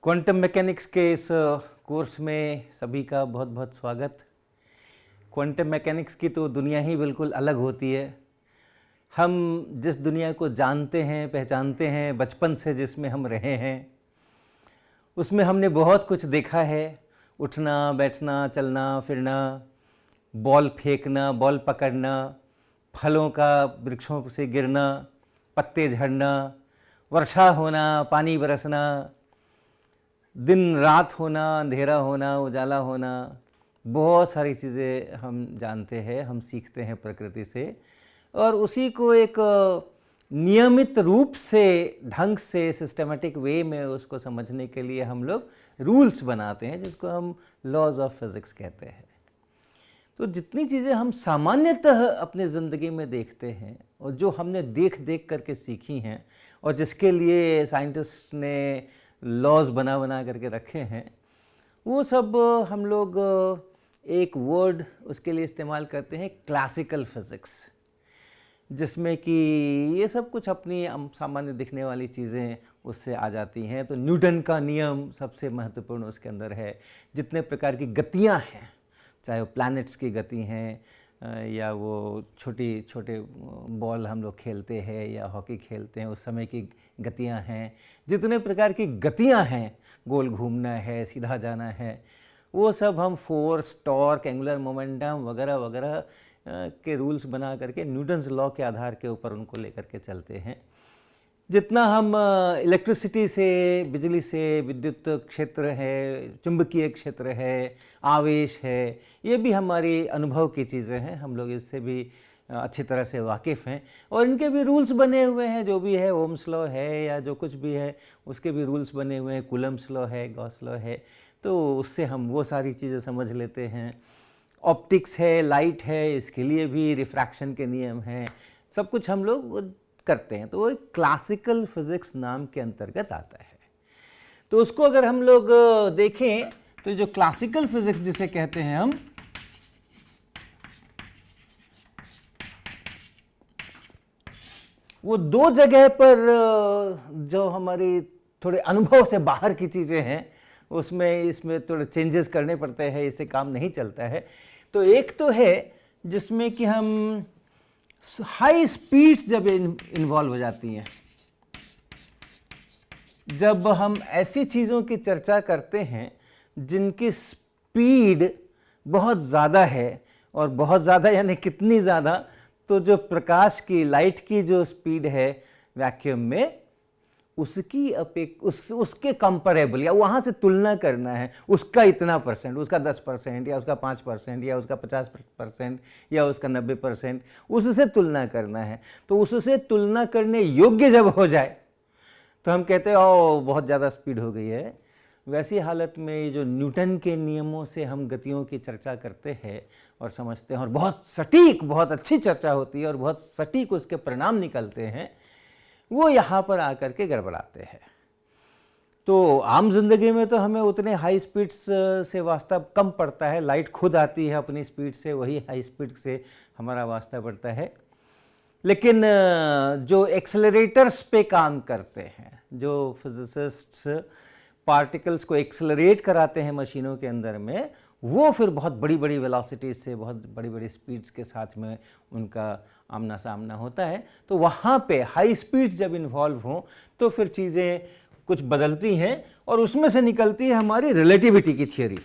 Quantum mechanics के इस course में सभी का बहुत बहुत स्वागत। क्वांटम मैकेनिक्स की तो दुनिया ही बिल्कुल अलग होती है। हम जिस दुनिया को जानते हैं, पहचानते हैं, बचपन से जिसमें हम रहे हैं, उसमें हमने बहुत कुछ देखा है। उठना, बैठना, चलना फिरना, बॉल फेंकना, बॉल पकड़ना, फलों का वृक्षों से गिरना, पत्ते झड़ना, वर्षा होना, पानी बरसना, दिन रात होना, अंधेरा होना, उजाला होना, बहुत सारी चीज़ें हम जानते हैं, हम सीखते हैं प्रकृति से। और उसी को एक नियमित रूप से, ढंग से, सिस्टमेटिक वे में उसको समझने के लिए हम लोग रूल्स बनाते हैं, जिसको हम लॉज ऑफ फिज़िक्स कहते हैं। तो जितनी चीज़ें हम सामान्यतः अपनी ज़िंदगी में देखते हैं और जो हमने देख देख करके सीखी हैं और जिसके लिए साइंटिस्ट ने लॉज बना बना करके रखे हैं, वो सब हम लोग एक वर्ड उसके लिए इस्तेमाल करते हैं, क्लासिकल फिज़िक्स, जिसमें कि ये सब कुछ अपनी सामान्य दिखने वाली चीज़ें उससे आ जाती हैं। तो न्यूटन का नियम सबसे महत्वपूर्ण उसके अंदर है। जितने प्रकार की गतियाँ हैं, चाहे वो प्लैनेट्स की गति हैं या वो छोटे बॉल हम लोग खेलते हैं या हॉकी खेलते हैं, उस समय की गतियां हैं, जितने प्रकार की गतियां हैं, गोल घूमना है, सीधा जाना है, वो सब हम फोर्स, टॉर्क, एंगुलर मोमेंटम वगैरह वगैरह के रूल्स बना करके न्यूटन्स लॉ के आधार के ऊपर उनको लेकर के चलते हैं। जितना हम इलेक्ट्रिसिटी से, बिजली से, विद्युत क्षेत्र है, चुंबकीय क्षेत्र है, आवेश है, ये भी हमारी अनुभव की चीज़ें हैं। हम लोग इससे भी अच्छी तरह से वाकिफ़ हैं और इनके भी रूल्स बने हुए हैं। जो भी है, ओम्स लॉ है या जो कुछ भी है, उसके भी रूल्स बने हुए हैं। कूलम्ब्स लॉ है, गॉस लॉ है, तो उससे हम वो सारी चीज़ें समझ लेते हैं। ऑप्टिक्स है, लाइट है, इसके लिए भी रिफ्रैक्शन के नियम हैं। सब कुछ हम लोग करते हैं। तो वो एक क्लासिकल फिज़िक्स नाम के अंतर्गत आता है। तो उसको अगर हम लोग देखें तो जो क्लासिकल फिज़िक्स जिसे कहते हैं हम, वो दो जगह पर जो हमारी थोड़े अनुभव से बाहर की चीज़ें हैं, इसमें थोड़े चेंजेस करने पड़ते हैं, इससे काम नहीं चलता है। तो एक तो है जिसमें कि हम हाई स्पीड्स जब इन्वॉल्व हो जाती हैं, जब हम ऐसी चीज़ों की चर्चा करते हैं जिनकी स्पीड बहुत ज़्यादा है, और बहुत ज़्यादा यानी कितनी ज़्यादा, तो जो प्रकाश की, लाइट की जो स्पीड है वैक्यूम में, उसके कंपैरेबल या वहाँ से तुलना करना है। उसका इतना परसेंट, उसका 10% या उसका 5% या उसका 50% या उसका 90%, उससे तुलना करना है। तो उससे तुलना करने योग्य जब हो जाए तो हम कहते हैं ओ बहुत ज़्यादा स्पीड हो गई है। वैसी हालत में जो न्यूटन के नियमों से हम गतियों की चर्चा करते हैं और समझते हैं, और बहुत सटीक, बहुत अच्छी चर्चा होती है और बहुत सटीक उसके परिणाम निकलते हैं, वो यहाँ पर आकर के गड़बड़ाते हैं। तो आम जिंदगी में तो हमें उतने हाई स्पीड्स से वास्ता कम पड़ता है। लाइट खुद आती है अपनी स्पीड से, वही हाई स्पीड से हमारा वास्ता पड़ता है। लेकिन जो एक्सेलरेटर्स पे काम करते हैं, जो फिजिसिस्ट्स पार्टिकल्स को एक्सेलरेट कराते हैं मशीनों के अंदर में, वो फिर बहुत बड़ी बड़ी वेलोसिटीज से, बहुत बड़ी बड़ी स्पीड्स के साथ में उनका आमना सामना होता है। तो वहाँ पे हाई स्पीड्स जब इन्वॉल्व हों तो फिर चीज़ें कुछ बदलती हैं और उसमें से निकलती है हमारी रिलेटिविटी की थियोरी।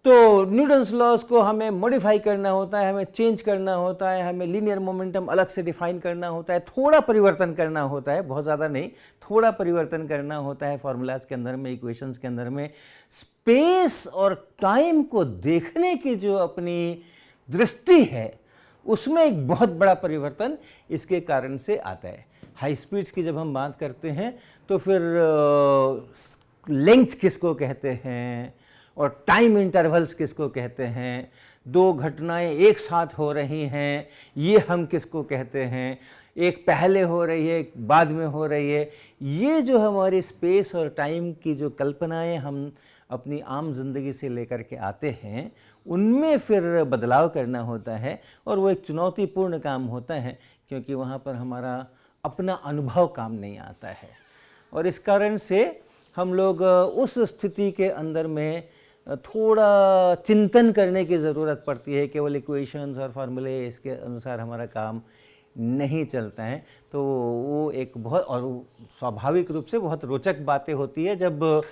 तो न्यूटन्स लॉज को हमें मॉडिफाई करना होता है, हमें चेंज करना होता है, हमें लीनियर मोमेंटम अलग से डिफाइन करना होता है, थोड़ा परिवर्तन करना होता है, बहुत ज़्यादा नहीं, थोड़ा परिवर्तन करना होता है फॉर्मूलाज के अंदर में, इक्वेशंस के अंदर में। स्पेस और टाइम को देखने की जो अपनी दृष्टि है, उसमें एक बहुत बड़ा परिवर्तन इसके कारण से आता है। हाई स्पीड्स की जब हम बात करते हैं तो फिर लेंथ किसको कहते हैं और टाइम इंटरवल्स किसको कहते हैं, दो घटनाएं एक साथ हो रही हैं, ये हम किसको कहते हैं, एक पहले हो रही है, एक बाद में हो रही है। ये जो हमारी स्पेस और टाइम की जो कल्पनाएं हम अपनी आम जिंदगी से लेकर के आते हैं, उनमें फिर बदलाव करना होता है और वो एक चुनौतीपूर्ण काम होता है, क्योंकि वहाँ पर हमारा अपना अनुभव काम नहीं आता है। और इस कारण से हम लोग उस स्थिति के अंदर में थोड़ा चिंतन करने की ज़रूरत पड़ती है। केवल इक्वेशंस और फार्मूले इसके अनुसार हमारा काम नहीं चलता है। तो वो एक बहुत और स्वाभाविक रूप से बहुत रोचक बातें होती है जब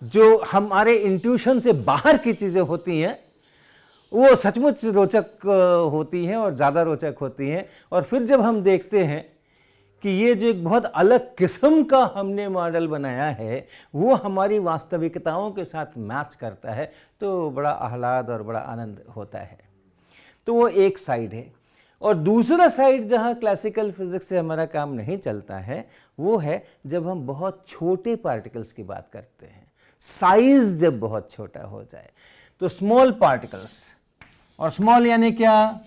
जो हमारे इंट्यूशन से बाहर की चीज़ें होती हैं वो सचमुच रोचक होती हैं और ज़्यादा रोचक होती हैं। और फिर जब हम देखते हैं कि ये जो एक बहुत अलग किस्म का हमने मॉडल बनाया है वो हमारी वास्तविकताओं के साथ मैच करता है, तो बड़ा आह्लाद और बड़ा आनंद होता है। तो वो एक साइड है। और दूसरा साइड जहाँ क्लासिकल फिजिक्स से हमारा काम नहीं चलता है वो है जब हम बहुत छोटे पार्टिकल्स की बात करते हैं, साइज जब बहुत छोटा हो जाए। तो स्मॉल पार्टिकल्स, और स्मॉल यानी क्या?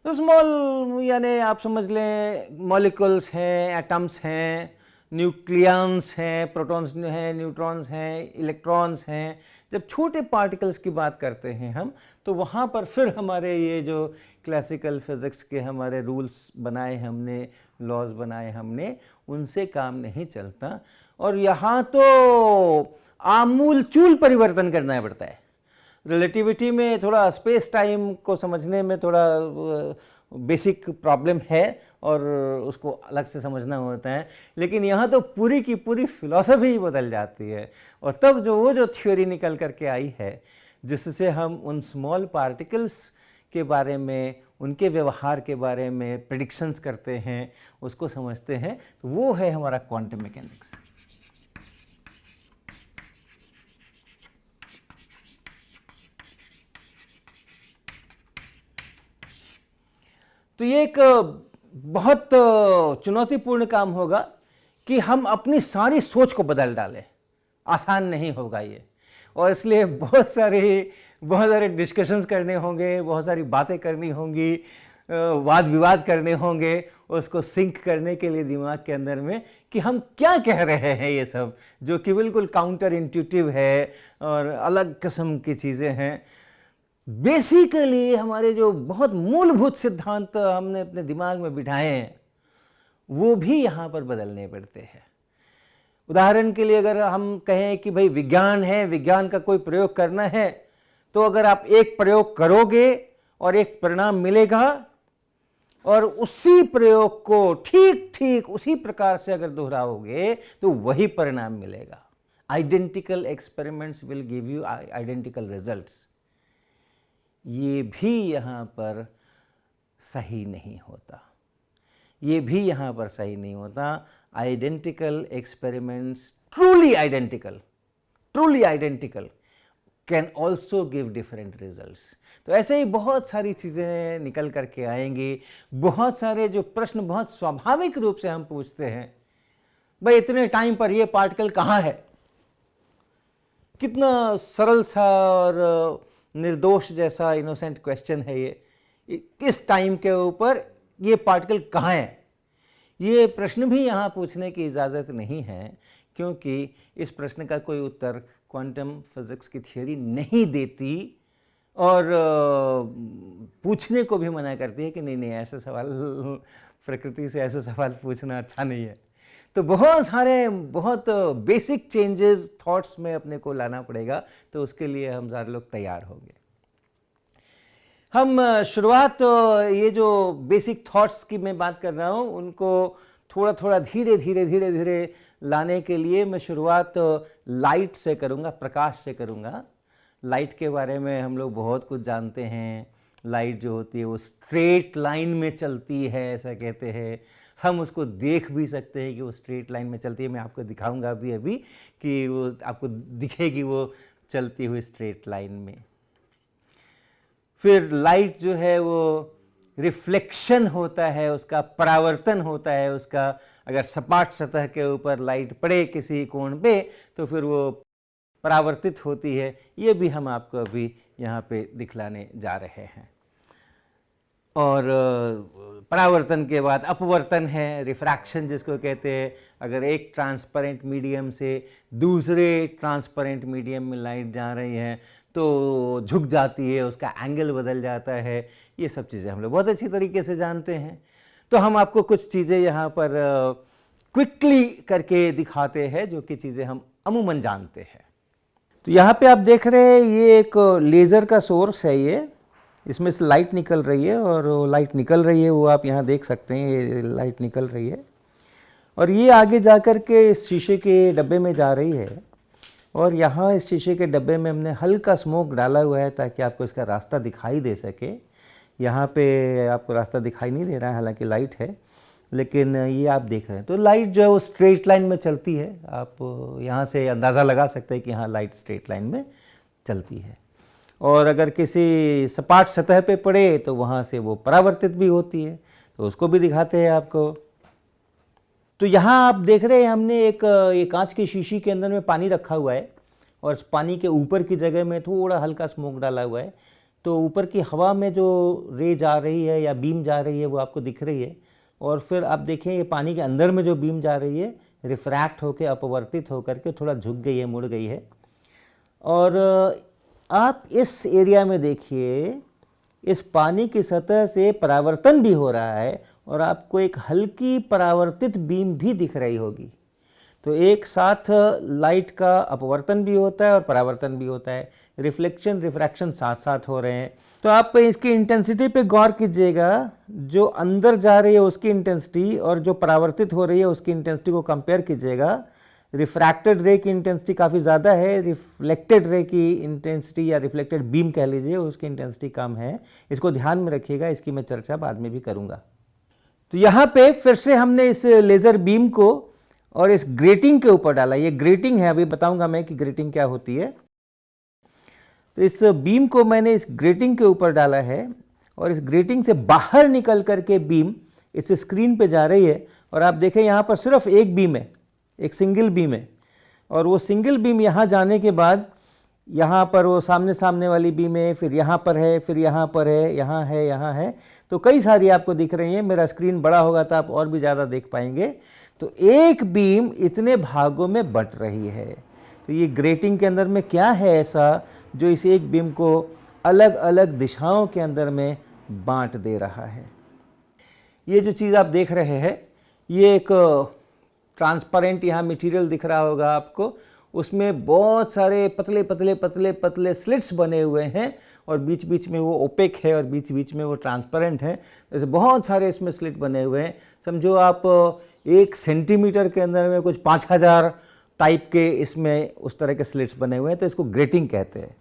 तो स्मॉल यानी आप समझ लें मॉलिक्यूल्स हैं, एटम्स हैं, न्यूक्लियंस हैं, प्रोटॉन्स हैं, न्यूट्रॉन्स हैं, इलेक्ट्रॉन्स हैं। जब छोटे पार्टिकल्स की बात करते हैं हम, तो वहाँ पर फिर हमारे ये जो क्लासिकल फिज़िक्स के हमारे रूल्स बनाए हमने, लॉज बनाए हमने, उनसे काम नहीं चलता। और यहाँ तो आमूल चूल परिवर्तन करना पड़ता है। रिलेटिविटी में थोड़ा स्पेस टाइम को समझने में थोड़ा बेसिक प्रॉब्लम है और उसको अलग से समझना होता है, लेकिन यहाँ तो पूरी की पूरी फिलॉसफी ही बदल जाती है। और तब जो वो जो थ्योरी निकल करके आई है जिससे हम उन स्मॉल पार्टिकल्स के बारे में, उनके व्यवहार के बारे में प्रेडिक्शंस करते हैं, उसको समझते हैं, तो वो है हमारा क्वांटम मैकेनिक्स। तो ये एक बहुत चुनौतीपूर्ण काम होगा कि हम अपनी सारी सोच को बदल डालें। आसान नहीं होगा ये, और इसलिए बहुत सारे डिस्कशंस करने होंगे, बहुत सारी बातें करनी होंगी, वाद विवाद करने होंगे उसको सिंक करने के लिए दिमाग के अंदर में कि हम क्या कह रहे हैं, ये सब जो कि बिल्कुल काउंटर इंट्यूटिव है और अलग किस्म की चीज़ें हैं। बेसिकली हमारे जो बहुत मूलभूत सिद्धांत हमने अपने दिमाग में बिठाए हैं वो भी यहाँ पर बदलने पड़ते हैं। उदाहरण के लिए अगर हम कहें कि भाई विज्ञान है, विज्ञान का कोई प्रयोग करना है, तो अगर आप एक प्रयोग करोगे और एक परिणाम मिलेगा और उसी प्रयोग को ठीक ठीक उसी प्रकार से अगर दोहराओगे तो वही परिणाम मिलेगा। Identical experiments will give you identical results. ये भी यहाँ पर सही नहीं होता, ये भी यहाँ पर सही नहीं होता। Identical experiments, truly identical can also give different results. तो ऐसे ही बहुत सारी चीज़ें निकल करके आएंगी। बहुत सारे जो प्रश्न बहुत स्वाभाविक रूप से हम पूछते हैं, भाई इतने टाइम पर ये पार्टिकल कहाँ है, कितना सरल सा और निर्दोष जैसा इनोसेंट क्वेश्चन है ये, किस टाइम के ऊपर ये पार्टिकल कहाँ है। ये प्रश्न भी यहाँ पूछने की इजाज़त नहीं है, क्योंकि इस प्रश्न का कोई उत्तर क्वांटम फिज़िक्स की थ्योरी नहीं देती और पूछने को भी मना करती है कि नहीं ऐसे सवाल, प्रकृति से ऐसे सवाल पूछना अच्छा नहीं है। तो बहुत बेसिक चेंजेस थॉट्स में अपने को लाना पड़ेगा, तो उसके लिए हम सारे लोग तैयार होंगे। हम शुरुआत ये जो बेसिक थॉट्स की मैं बात कर रहा हूँ उनको थोड़ा धीरे लाने के लिए मैं शुरुआत लाइट से करूँगा, प्रकाश से करूँगा। लाइट के बारे में हम लोग बहुत कुछ जानते हैं। लाइट जो होती है वो स्ट्रेट लाइन में चलती है, ऐसा कहते हैं। हम उसको देख भी सकते हैं कि वो स्ट्रेट लाइन में चलती है। मैं आपको दिखाऊंगा भी अभी कि वो आपको दिखेगी वो चलती हुई स्ट्रेट लाइन में। फिर लाइट जो है वो रिफ्लेक्शन होता है, उसका परावर्तन होता है उसका। अगर सपाट सतह के ऊपर लाइट पड़े किसी कोण पे तो फिर वो परावर्तित होती है। ये भी हम आपको अभी यहाँ पे दिखलाने जा रहे हैं। और परावर्तन के बाद अपवर्तन है, रिफ्रैक्शन जिसको कहते हैं। अगर एक ट्रांसपेरेंट मीडियम से दूसरे ट्रांसपेरेंट मीडियम में लाइट जा रही है तो झुक जाती है, उसका एंगल बदल जाता है। ये सब चीज़ें हम लोग बहुत अच्छी तरीके से जानते हैं। तो हम आपको कुछ चीज़ें यहाँ पर क्विकली करके दिखाते हैं जो कि चीज़ें हम अमूमन जानते हैं। तो यहाँ पे आप देख रहे हैं ये एक लेज़र का सोर्स है, ये इसमें से लाइट निकल रही है और वो लाइट निकल रही है वो आप यहाँ देख सकते हैं, ये लाइट निकल रही है और ये आगे जा कर के इस शीशे के डब्बे में जा रही है। और यहाँ इस शीशे के डब्बे में हमने हल्का स्मोक डाला हुआ है ताकि आपको इसका रास्ता दिखाई दे सके। यहाँ पे आपको रास्ता दिखाई नहीं दे रहा है, हालांकि लाइट है, लेकिन ये आप देख रहे हैं। तो लाइट जो है वो स्ट्रेट लाइन में चलती है। आप यहाँ से अंदाज़ा लगा सकते हैं कि हाँ लाइट स्ट्रेट लाइन में चलती है। और अगर किसी सपाट सतह पे पड़े तो वहाँ से वो परावर्तित भी होती है, तो उसको भी दिखाते हैं आपको। तो यहाँ आप देख रहे हैं हमने एक ये कांच की शीशी के अंदर में पानी रखा हुआ है और उस पानी के ऊपर की जगह में थोड़ा हल्का स्मोक डाला हुआ है। तो ऊपर की हवा में जो रे जा रही है या बीम जा रही है वो आपको दिख रही है। और फिर आप देखें ये पानी के अंदर में जो बीम जा रही है रिफ्रैक्ट होकर अपवर्तित होकर के थोड़ा झुक गई है, मुड़ गई है। और आप इस एरिया में देखिए, इस पानी की सतह से परावर्तन भी हो रहा है और आपको एक हल्की परावर्तित बीम भी दिख रही होगी। तो एक साथ लाइट का अपवर्तन भी होता है और परावर्तन भी होता है, रिफ्लेक्शन रिफ्रैक्शन साथ साथ हो रहे हैं। तो आप इसकी इंटेंसिटी पे गौर कीजिएगा, जो अंदर जा रही है उसकी इंटेंसिटी और जो परावर्तित हो रही है उसकी इंटेंसिटी को कंपेयर कीजिएगा। रिफ्रैक्टेड रे की इंटेंसिटी काफ़ी ज़्यादा है, रिफ्लेक्टेड रे की इंटेंसिटी या रिफ्लेक्टेड बीम कह लीजिए उसकी इंटेंसिटी कम है। इसको ध्यान में रखिएगा, इसकी मैं चर्चा बाद में भी करूँगा। तो यहाँ पे फिर से हमने इस लेज़र बीम को और इस ग्रेटिंग के ऊपर डाला। ये ग्रेटिंग है, अभी बताऊंगा मैं कि ग्रेटिंग क्या होती है। तो इस बीम को मैंने इस ग्रेटिंग के ऊपर डाला है और इस ग्रेटिंग से बाहर निकल करके बीम इस स्क्रीन पे जा रही है। और आप देखें यहाँ पर सिर्फ एक बीम है, एक सिंगल बीम है। और वो सिंगल बीम यहाँ जाने के बाद यहाँ पर वो सामने सामने वाली बीम है, फिर यहाँ पर है, फिर यहाँ पर है, यहाँ है, यहाँ है। तो कई सारी आपको दिख रही हैं। मेरा स्क्रीन बड़ा होगा तो आप और भी ज़्यादा देख पाएंगे। तो एक बीम इतने भागों में बंट रही है। तो ये ग्रेटिंग के अंदर में क्या है ऐसा जो इस एक बीम को अलग अलग दिशाओं के अंदर में बांट दे रहा है। ये जो चीज़ आप देख रहे हैं ये एक ट्रांसपेरेंट यहाँ मटेरियल दिख रहा होगा आपको, उसमें बहुत सारे पतले पतले पतले पतले स्लिट्स बने हुए हैं और बीच बीच में वो ओपेक है और बीच बीच में वो ट्रांसपेरेंट है। जैसे बहुत सारे इसमें स्लिट बने हुए हैं। समझो आप 1 सेंटीमीटर के अंदर में कुछ 5000 टाइप के इसमें उस तरह के स्लिट्स बने हुए हैं, तो इसको ग्रेटिंग कहते हैं।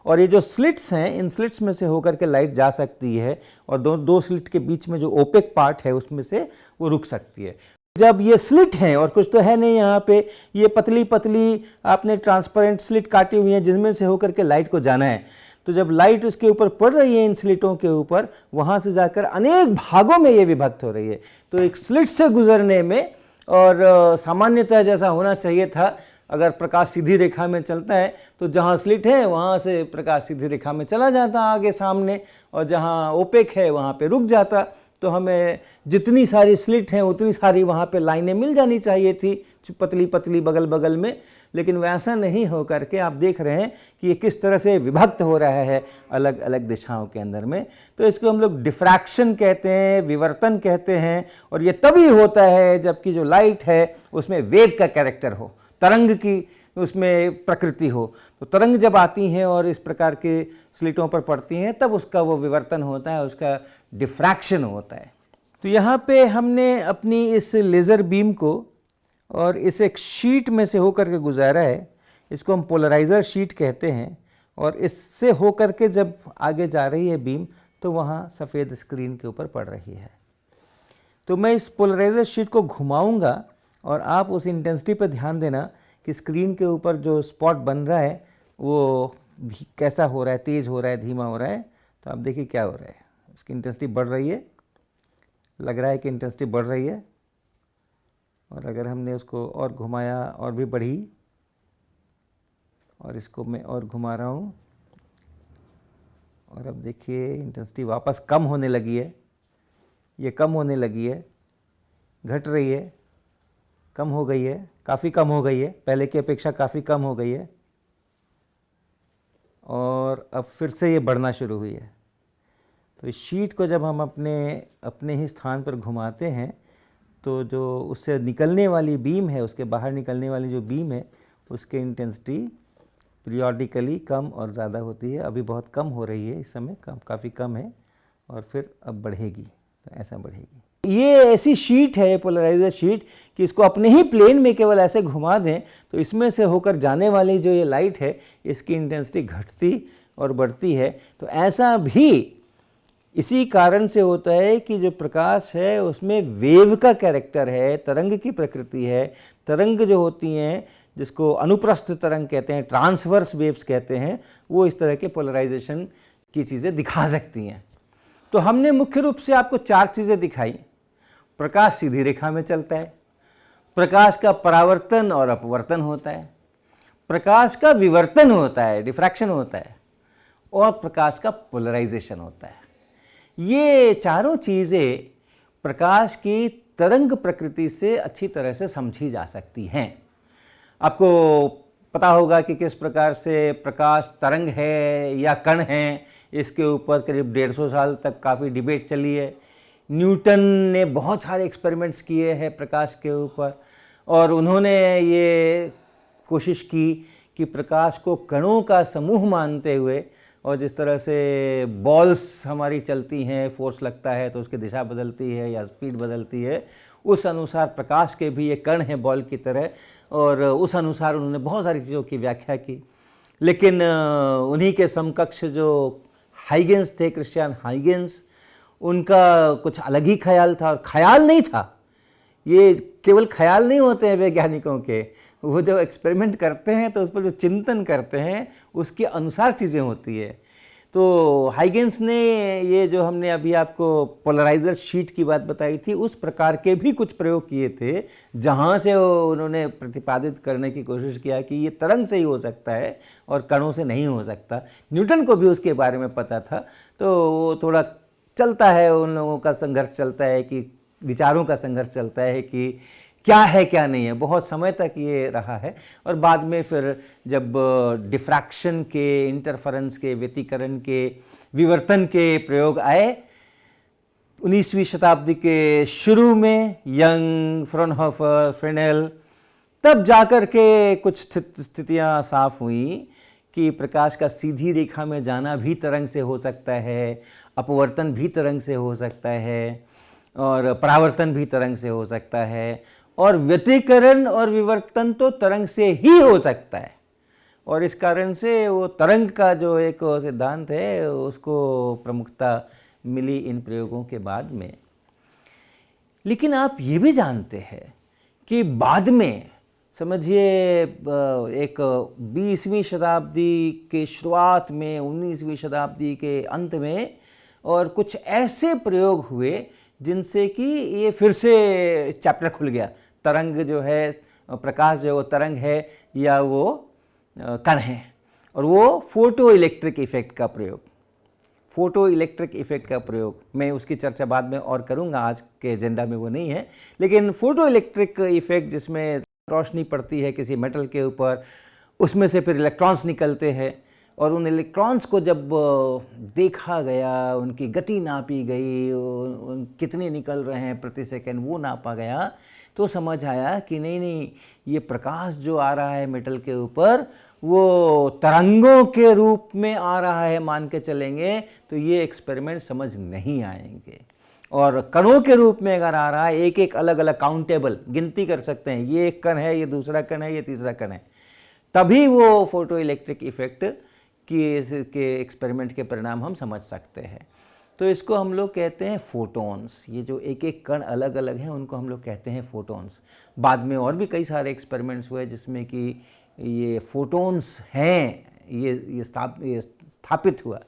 और ये जो स्लिट्स हैं, इन स्लिट्स में से होकर के लाइट जा सकती है और दो स्लिट के बीच में जो ओपेक पार्ट है उसमें से वो रुक सकती है। जब ये स्लिट हैं और कुछ तो है नहीं यहाँ पे, ये पतली पतली आपने ट्रांसपेरेंट स्लिट काटी हुई हैं जिनमें से होकर के लाइट को जाना है। तो जब लाइट उसके ऊपर पड़ रही है इन स्लिटों के ऊपर, वहाँ से जाकर अनेक भागों में ये विभक्त हो रही है। तो एक स्लिट से गुजरने में, और सामान्यतः जैसा होना चाहिए था, अगर प्रकाश सीधी रेखा में चलता है तो जहाँ स्लिट है वहाँ से प्रकाश सीधी रेखा में चला जाता आगे सामने, और जहाँ ओपेक है वहाँ पे रुक जाता। तो हमें जितनी सारी स्लिट हैं उतनी सारी वहाँ पे लाइनें मिल जानी चाहिए थी, पतली पतली बगल बगल में। लेकिन वैसा नहीं हो करके आप देख रहे हैं कि ये किस तरह से विभक्त हो रहा है अलग अलग दिशाओं के अंदर में। तो इसको हम लोग डिफ्रैक्शन कहते हैं, विवर्तन कहते हैं। और ये तभी होता है जबकि जो लाइट है उसमें वेव का कैरेक्टर हो, तरंग की उसमें प्रकृति हो। तो तरंग जब आती हैं और इस प्रकार के स्लिटों पर पड़ती हैं तब उसका वो विवर्तन होता है, उसका डिफ्रैक्शन होता है। तो यहाँ पे हमने अपनी इस लेज़र बीम को और इस एक शीट में से होकर के गुजारा है। इसको हम पोलराइज़र शीट कहते हैं। और इससे होकर के जब आगे जा रही है बीम तो वहाँ सफ़ेद स्क्रीन के ऊपर पड़ रही है। तो मैं इस पोलराइज़र शीट को घुमाऊंगा और आप उस इंटेंसिटी पर ध्यान देना कि स्क्रीन के ऊपर जो स्पॉट बन रहा है वो कैसा हो रहा है, तेज़ हो रहा है, धीमा हो रहा है। तो आप देखिए क्या हो रहा है, इसकी इंटेंसिटी बढ़ रही है, लग रहा है कि इंटेंसिटी बढ़ रही है। और अगर हमने उसको और घुमाया और भी बढ़ी, और इसको मैं और घुमा रहा हूँ, और अब देखिए इंटेंसिटी वापस कम होने लगी है, ये कम होने लगी है, घट रही है, कम हो गई है, काफ़ी कम हो गई है, पहले की अपेक्षा काफ़ी कम हो गई है और अब फिर से ये बढ़ना शुरू हुई है। तो इस शीट को जब हम अपने ही स्थान पर घुमाते हैं तो जो उससे निकलने वाली बीम है, उसके बाहर निकलने वाली जो बीम है, उसकी इंटेंसिटी पीरियोडिकली कम और ज़्यादा होती है। अभी बहुत कम हो रही है, इस समय काफ़ी कम है और फिर अब बढ़ेगी, तो ऐसा बढ़ेगी। ये ऐसी शीट है, पोलराइजर शीट, कि इसको अपने ही प्लेन में केवल ऐसे घुमा दें तो इसमें से होकर जाने वाली जो ये लाइट है, इसकी इंटेंसिटी घटती और बढ़ती है। तो ऐसा भी इसी कारण से होता है कि जो प्रकाश है उसमें वेव का कैरेक्टर है, तरंग की प्रकृति है। तरंग जो होती हैं, जिसको अनुप्रस्थ तरंग कहते हैं, ट्रांसवर्स वेव्स कहते हैं, वो इस तरह के पोलराइजेशन की चीज़ें दिखा सकती हैं। तो हमने मुख्य रूप से आपको 4 चीज़ें दिखाई। प्रकाश सीधी रेखा में चलता है, प्रकाश का परावर्तन और अपवर्तन होता है, प्रकाश का विवर्तन होता है, डिफ्रैक्शन होता है, और प्रकाश का पोलराइजेशन होता है। ये चारों चीज़ें प्रकाश की तरंग प्रकृति से अच्छी तरह से समझी जा सकती हैं। आपको पता होगा कि किस प्रकार से प्रकाश तरंग है या कण है, इसके ऊपर करीब 150 साल तक काफ़ी डिबेट चली है। न्यूटन ने बहुत सारे एक्सपेरिमेंट्स किए हैं प्रकाश के ऊपर और उन्होंने ये कोशिश की कि प्रकाश को कणों का समूह मानते हुए, और जिस तरह से बॉल्स हमारी चलती हैं, फोर्स लगता है तो उसकी दिशा बदलती है या स्पीड बदलती है, उस अनुसार प्रकाश के भी ये कण हैं बॉल की तरह, और उस अनुसार उन्होंने बहुत सारी चीज़ों की व्याख्या की। लेकिन उन्हीं के समकक्ष जो हाइगेंस थे, क्रिश्चियन हाइगेंस, उनका कुछ अलग ही ख्याल था। और ख्याल नहीं था, ये केवल ख्याल नहीं होते हैं वैज्ञानिकों के, वो जो एक्सपेरिमेंट करते हैं तो उस पर जो चिंतन करते हैं उसके अनुसार चीज़ें होती है। तो हाइगेंस ने ये जो हमने अभी आपको पोलराइजर शीट की बात बताई थी, उस प्रकार के भी कुछ प्रयोग किए थे, जहाँ से उन्होंने प्रतिपादित करने की कोशिश किया कि ये तरंग से ही हो सकता है और कणों से नहीं हो सकता। न्यूटन को भी उसके बारे में पता था, तो वो थोड़ा चलता है, उन लोगों का संघर्ष चलता है, कि विचारों का संघर्ष चलता है कि क्या है क्या नहीं है। बहुत समय तक ये रहा है और बाद में फिर जब डिफ्रैक्शन के, इंटरफेरेंस के, व्यतिकरण के, विवर्तन के प्रयोग आए 19वीं शताब्दी के शुरू में, यंग, फ्रॉनहोफर, फ्रेनेल, तब जाकर के कुछ स्थितियां साफ हुई कि प्रकाश का सीधी रेखा में जाना भी तरंग से हो सकता है, अपवर्तन भी तरंग से हो सकता है, और परावर्तन भी तरंग से हो सकता है, और व्यतिकरण और विवर्तन तो तरंग से ही हो सकता है। और इस कारण से वो तरंग का जो एक सिद्धांत है उसको प्रमुखता मिली इन प्रयोगों के बाद में। लेकिन आप ये भी जानते हैं कि बाद में, समझिए एक 20वीं शताब्दी के शुरुआत में, 19वीं शताब्दी के अंत में, और कुछ ऐसे प्रयोग हुए जिनसे कि ये फिर से चैप्टर खुल गया। तरंग जो है, प्रकाश जो है वो तरंग है या वो कण है, और वो फोटो इलेक्ट्रिक इफेक्ट का प्रयोग, फोटो इलेक्ट्रिक इफेक्ट का प्रयोग, मैं उसकी चर्चा बाद में और करूँगा, आज के एजेंडा में वो नहीं है। लेकिन फोटो इलेक्ट्रिक इफेक्ट, जिसमें रोशनी पड़ती है किसी मेटल के ऊपर, उसमें से फिर इलेक्ट्रॉन्स निकलते हैं, और उन इलेक्ट्रॉन्स को जब देखा गया, उनकी गति नापी गई, उन कितने निकल रहे हैं प्रति सेकंड वो नापा गया, तो समझ आया कि नहीं, ये प्रकाश जो आ रहा है मेटल के ऊपर वो तरंगों के रूप में आ रहा है मान के चलेंगे तो ये एक्सपेरिमेंट समझ नहीं आएंगे। और कणों के रूप में अगर आ रहा है, एक एक अलग अलग काउंटेबल गिनती कर सकते हैं, ये एक कण है, ये दूसरा कण है, ये तीसरा कण है, तभी वो फोटो इलेक्ट्रिक इफेक्ट के एक्सपेरिमेंट के परिणाम हम समझ सकते हैं। तो इसको हम लोग कहते हैं फोटॉन्स। ये जो एक एक कण अलग अलग हैं उनको हम लोग कहते हैं फोटॉन्स। बाद में और भी कई सारे एक्सपेरिमेंट्स हुए जिसमें कि ये फोटॉन्स हैं, ये स्थापित हुआ।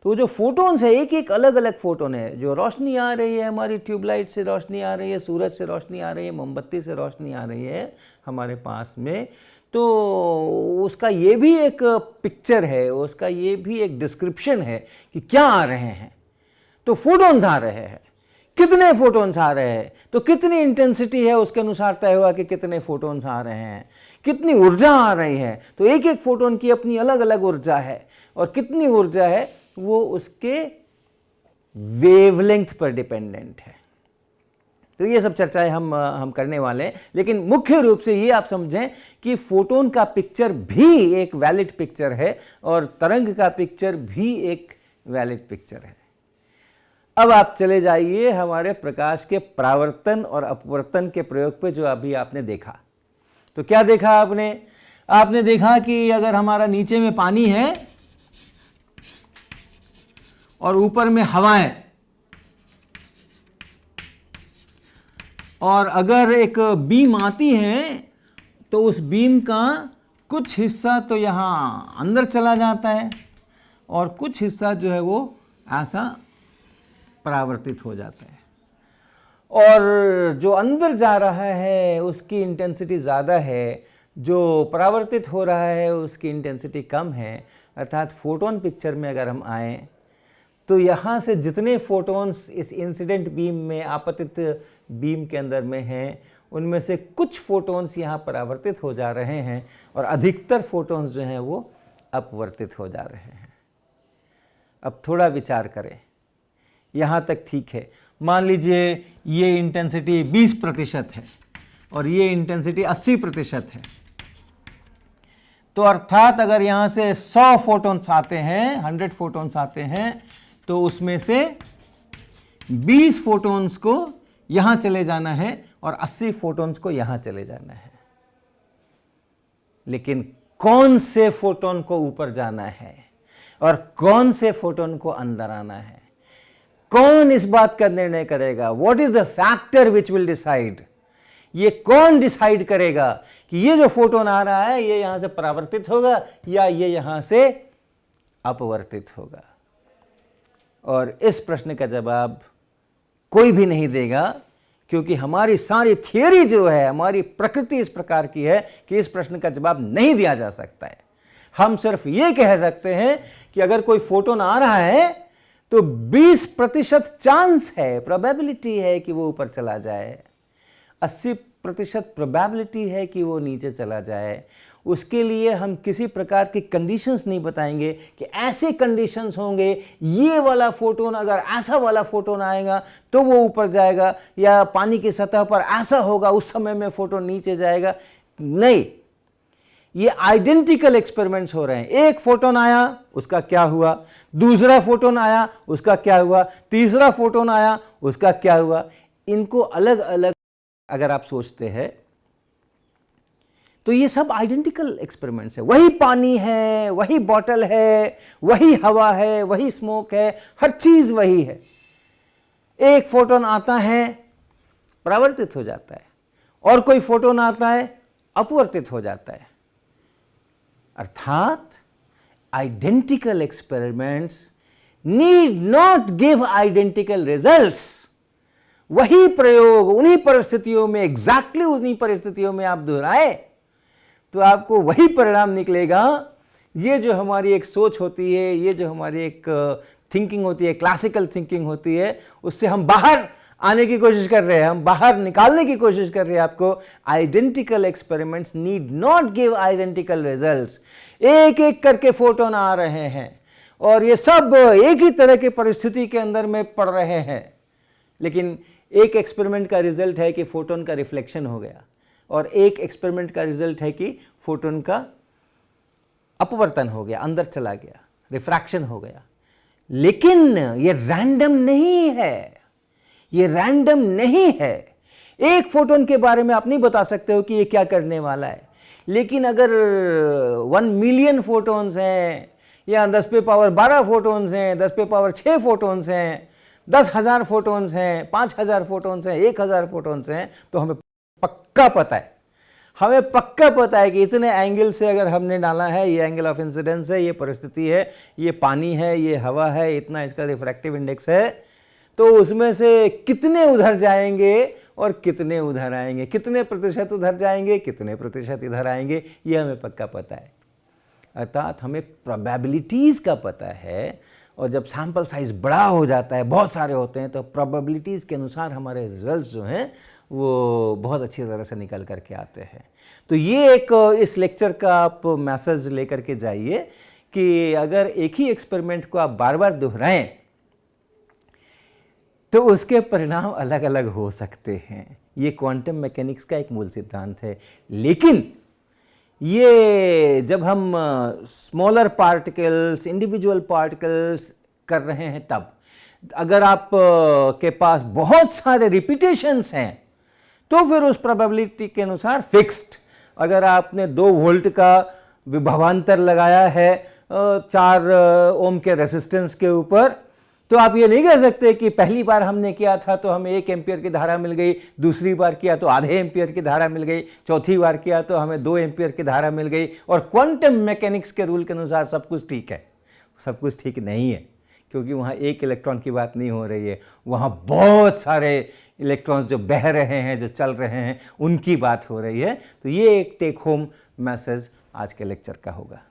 तो जो फोटॉन्स है, एक एक अलग अलग फोटोन है। जो रोशनी आ रही है, हमारी ट्यूबलाइट से रोशनी आ रही है, सूरज से रोशनी आ रही है, मोमबत्ती से रोशनी आ रही है हमारे पास में, तो उसका ये भी एक पिक्चर है, उसका ये भी एक डिस्क्रिप्शन है कि क्या आ रहे हैं। तो फोटॉन्स आ रहे हैं, कितने फोटॉन्स आ रहे हैं, तो कितनी इंटेंसिटी है उसके अनुसार तय हुआ कि कितने फोटॉन्स आ रहे हैं, कितनी ऊर्जा आ रही है, तो एक एक फोटॉन की अपनी अलग अलग ऊर्जा है, और कितनी ऊर्जा है वो उसके वेवलेंथ पर डिपेंडेंट है। तो ये सब चर्चाएं हम करने वाले हैं, लेकिन मुख्य रूप से ये आप समझें कि फोटोन का पिक्चर भी एक वैलिड पिक्चर है और तरंग का पिक्चर भी एक वैलिड पिक्चर है। अब आप चले जाइए हमारे प्रकाश के परावर्तन और अपवर्तन के प्रयोग पे, जो अभी आपने देखा। तो क्या देखा आपने देखा कि अगर हमारा नीचे में पानी है और ऊपर में हवा है, और अगर एक बीम आती है तो उस बीम का कुछ हिस्सा तो यहाँ अंदर चला जाता है और कुछ हिस्सा जो है वो ऐसा परावर्तित हो जाता है, और जो अंदर जा रहा है उसकी इंटेंसिटी ज़्यादा है, जो परावर्तित हो रहा है उसकी इंटेंसिटी कम है। अर्थात फोटोन पिक्चर में अगर हम आए तो यहाँ से जितने फोटॉन्स इस इंसिडेंट बीम में, आपतित बीम के अंदर में हैं, उनमें से कुछ फोटॉन्स यहाँ परावर्तित हो जा रहे हैं और अधिकतर फोटॉन्स जो हैं वो अपवर्तित हो जा रहे हैं। अब थोड़ा विचार करें, यहाँ तक ठीक है। मान लीजिए ये इंटेंसिटी 20% है और ये इंटेंसिटी 80% है, तो अर्थात अगर यहाँ से 100 फोटॉन्स आते हैं, 100 फोटॉन्स आते हैं, तो उसमें से 20 फोटॉन्स को यहाँ चले जाना है और 80 फोटॉन्स को यहाँ चले जाना है। लेकिन कौन से फोटॉन को ऊपर जाना है और कौन से फोटॉन को अंदर आना है, कौन इस बात का निर्णय करेगा? What is the factor which will decide? ये कौन डिसाइड करेगा कि ये जो फोटोन आ रहा है ये यहां से परावर्तित होगा या ये यहां से अपवर्तित होगा? और इस प्रश्न का जवाब कोई भी नहीं देगा, क्योंकि हमारी सारी थियरी जो है, हमारी प्रकृति इस प्रकार की है कि इस प्रश्न का जवाब नहीं दिया जा सकता है। हम सिर्फ ये कह सकते हैं कि अगर कोई फोटोन आ रहा है तो 20% चांस है, प्रोबेबिलिटी है कि वो ऊपर चला जाए, 80% प्रोबेबिलिटी है कि वो नीचे चला जाए। उसके लिए हम किसी प्रकार की कंडीशंस नहीं बताएंगे कि ऐसे कंडीशंस होंगे, ये वाला फोटोन अगर ऐसा वाला फोटोन आएगा तो वो ऊपर जाएगा, या पानी की सतह पर ऐसा होगा उस समय में फोटोन नीचे जाएगा। नहीं, ये आइडेंटिकल एक्सपेरिमेंट्स हो रहे हैं। एक फोटोन आया उसका क्या हुआ, दूसरा फोटोन आया उसका क्या हुआ, तीसरा फोटोन आया उसका क्या हुआ। इनको अलग अलग अगर आप सोचते हैं तो ये सब आइडेंटिकल एक्सपेरिमेंट्स है। वही पानी है, वही बॉटल है, वही हवा है, वही स्मोक है, हर चीज वही है। एक फोटोन आता है परावर्तित हो जाता है और कोई फोटोन आता है अपवर्तित हो जाता है। अर्थात identical experiments need not give identical results. वही प्रयोग उन्हीं परिस्थितियों में, एग्जैक्टली उन्हीं परिस्थितियों में आप दोहराए तो आपको वही परिणाम निकलेगा। ये जो हमारी एक सोच होती है, ये जो हमारी एक थिंकिंग होती है, क्लासिकल थिंकिंग होती है, उससे हम बाहर आने की कोशिश कर रहे हैं, हम बाहर निकालने की कोशिश कर रहे हैं आपको। Identical experiments need not give identical results. एक एक करके फोटोन आ रहे हैं और ये सब एक ही तरह की परिस्थिति के अंदर में पड़ रहे हैं, लेकिन एक एक्सपेरिमेंट का रिजल्ट है कि फोटोन का रिफ्लेक्शन हो गया और एक एक्सपेरिमेंट का रिजल्ट है कि फोटोन का अपवर्तन हो गया, अंदर चला गया, रिफ्रैक्शन हो गया। लेकिन ये रैंडम नहीं है, ये रैंडम नहीं है। एक फोटोन के बारे में आप नहीं बता सकते हो कि ये क्या करने वाला है, लेकिन अगर 1 मिलियन फोटोन्स हैं या 10 पे पावर 12 फोटोन्स हैं, 10 पे पावर 6 फोटोन्स हैं, 10,000 फोटोन्स हैं, 5,000 फोटोन्स हैं, 1,000 फोटोन्स हैं, तो हमें पक्का पता है, हमें पक्का पता है कि इतने एंगल से अगर हमने डाला है, ये एंगल ऑफ इंसिडेंस है, ये परिस्थिति है, ये पानी है, ये हवा है, इतना इसका रिफ्रैक्टिव इंडेक्स है। तो उसमें से कितने उधर जाएंगे और कितने उधर आएंगे, कितने प्रतिशत उधर जाएंगे, कितने प्रतिशत इधर आएंगे, ये हमें पक्का पता है। अर्थात हमें प्रोबेबिलिटीज़ का पता है, और जब सैम्पल साइज बड़ा हो जाता है, बहुत सारे होते हैं, तो प्रोबेबिलिटीज़ के अनुसार हमारे रिजल्ट्स जो हैं वो बहुत अच्छी तरह से निकल करके आते हैं। तो ये एक इस लेक्चर का आप मैसेज लेकर के जाइए कि अगर एक ही एक्सपेरिमेंट को आप बार बार दोहराएं तो उसके परिणाम अलग अलग हो सकते हैं। ये क्वांटम मैकेनिक्स का एक मूल सिद्धांत है। लेकिन ये जब हम स्मॉलर पार्टिकल्स, इंडिविजुअल पार्टिकल्स कर रहे हैं, तब अगर आप के पास बहुत सारे रिपीटेशंस हैं तो फिर उस प्रोबेबिलिटी के अनुसार फिक्स्ड, अगर आपने 2 वोल्ट का विभवांतर लगाया है 4 ओम के रेसिस्टेंस के ऊपर, तो आप ये नहीं कह सकते कि पहली बार हमने किया था तो हमें 1 एम्पियर की धारा मिल गई, दूसरी बार किया तो आधे एम्पियर की धारा मिल गई, चौथी बार किया तो हमें 2 एम्पियर की धारा मिल गई, और क्वांटम मैकेनिक्स के रूल के अनुसार सब कुछ ठीक है। सब कुछ ठीक नहीं है, क्योंकि वहाँ एक इलेक्ट्रॉन की बात नहीं हो रही है, वहाँ बहुत सारे इलेक्ट्रॉन्स जो बह रहे हैं, जो चल रहे हैं, उनकी बात हो रही है। तो ये एक टेक होम मैसेज आज के लेक्चर का होगा।